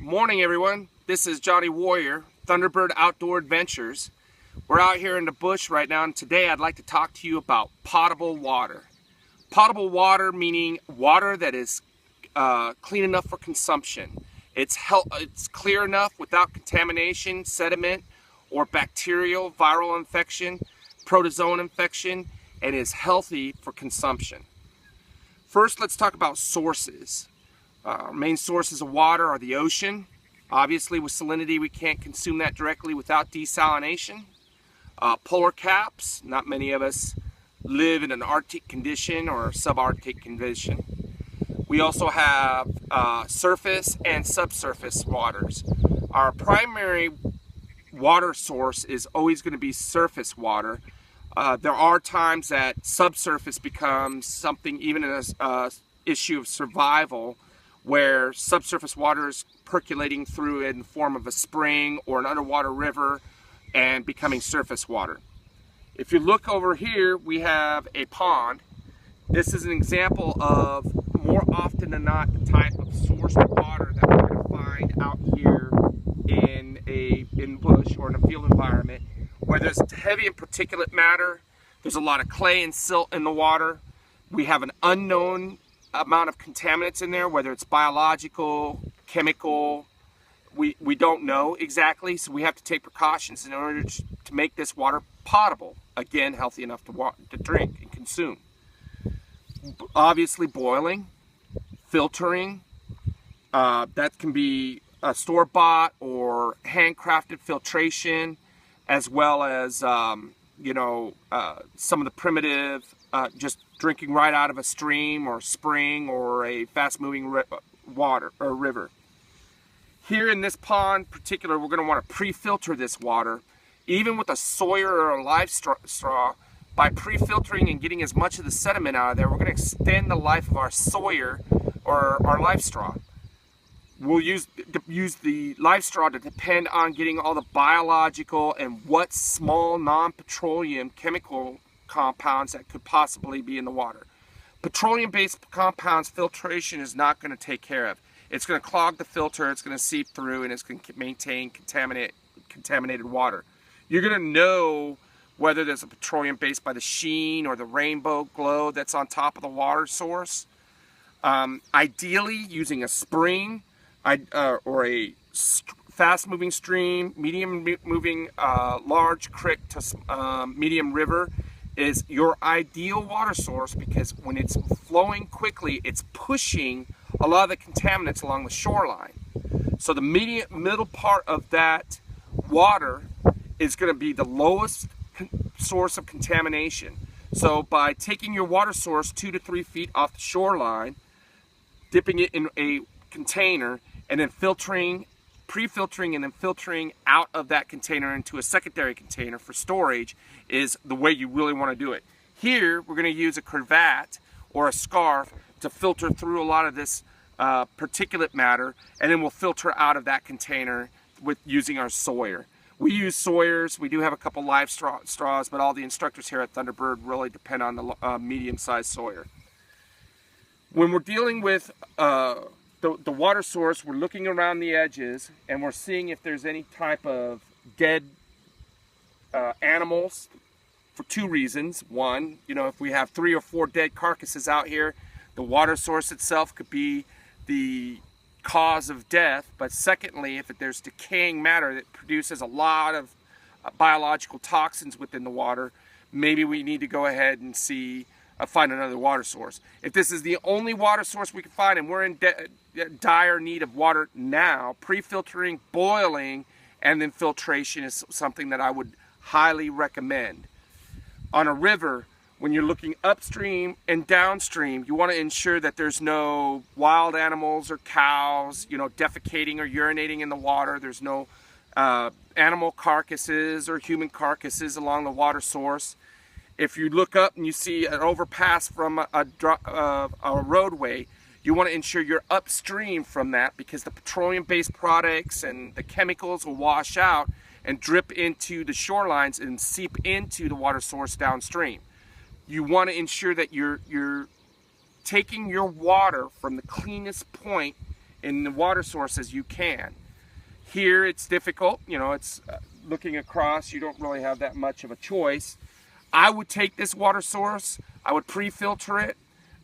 Morning everyone, this is Johnny Warrior, Thunderbird Outdoor Adventures. We're out here in the bush right now, and today I'd like to talk to you about potable water. Potable water meaning water that is clean enough for consumption. It's clear enough without contamination, sediment, or bacterial, viral infection, protozoan infection, and is healthy for consumption. First, let's talk about sources. Our main sources of water are the ocean. Obviously, with salinity, we can't consume that directly without desalination. Polar caps. Not many of us live in an Arctic condition or subarctic condition. We also have surface and subsurface waters. Our primary water source is always going to be surface water. There are times that subsurface becomes something, even in an issue of survival, where subsurface water is percolating through in the form of a spring or an underwater river and becoming surface water. If you look over here, we have a pond. This is an example of, more often than not, the type of source of water that we're going to find out here in bush or in a field environment, where there's heavy in particulate matter. There's a lot of clay and silt in the water. We have an unknown amount of contaminants in there, whether it's biological, chemical, we don't know exactly, so we have to take precautions in order to make this water potable, again healthy enough to drink and consume. Obviously boiling, filtering, that can be a store-bought or handcrafted filtration, as well as some of the primitive, just drinking right out of a stream or spring or a fast-moving water or river. Here in this pond in particular, we're going to want to pre-filter this water. Even with a Sawyer or a live straw, by pre-filtering and getting as much of the sediment out of there, we're going to extend the life of our Sawyer or our live straw. We'll use the live straw to depend on getting all the biological and what small non-petroleum chemical compounds that could possibly be in the water. Petroleum-based compounds, filtration is not going to take care of. It's going to clog the filter, it's going to seep through, and it's going to maintain contaminated water. You're going to know whether there's a petroleum based by the sheen or the rainbow glow that's on top of the water source. Ideally, using a spring or a fast-moving stream, medium-moving large creek to medium river is your ideal water source, because when it's flowing quickly, it's pushing a lot of the contaminants along the shoreline. So the middle part of that water is going to be the lowest source of contamination. So by taking your water source 2 to 3 feet off the shoreline, dipping it in a container, and then pre-filtering and then filtering out of that container into a secondary container for storage is the way you really want to do it. Here we're going to use a cravat or a scarf to filter through a lot of this particulate matter, and then we'll filter out of that container with using our Sawyer. We use Sawyers. We do have a couple live straws, but all the instructors here at Thunderbird really depend on the medium-sized Sawyer. When we're dealing with the water source, we're looking around the edges and we're seeing if there's any type of dead animals, for two reasons. One, if we have 3 or 4 dead carcasses out here, the water source itself could be the cause of death. But secondly, if there's decaying matter that produces a lot of biological toxins within the water, maybe we need to go ahead and find another water source. If this is the only water source we can find and we're in dire need of water now, pre-filtering, boiling, and then filtration is something that I would highly recommend. On a river, when you're looking upstream and downstream, you want to ensure that there's no wild animals or cows, defecating or urinating in the water. There's no animal carcasses or human carcasses along the water source. If you look up and you see an overpass from a roadway, you want to ensure you're upstream from that, because the petroleum-based products and the chemicals will wash out and drip into the shorelines and seep into the water source downstream. You want to ensure that you're taking your water from the cleanest point in the water sources you can. Here it's difficult, you know, it's looking across, you don't really have that much of a choice. I would take this water source, I would pre-filter it.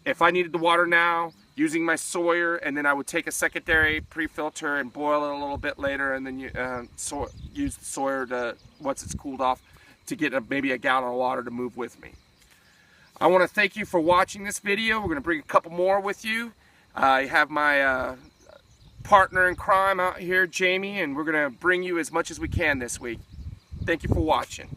If I needed the water now, using my Sawyer, and then I would take a secondary pre-filter and boil it a little bit later, and then use the Sawyer to, once it's cooled off, to get maybe a gallon of water to move with me. I want to thank you for watching this video. We're going to bring a couple more with you. I have my partner in crime out here, Jamie, and we're going to bring you as much as we can this week. Thank you for watching.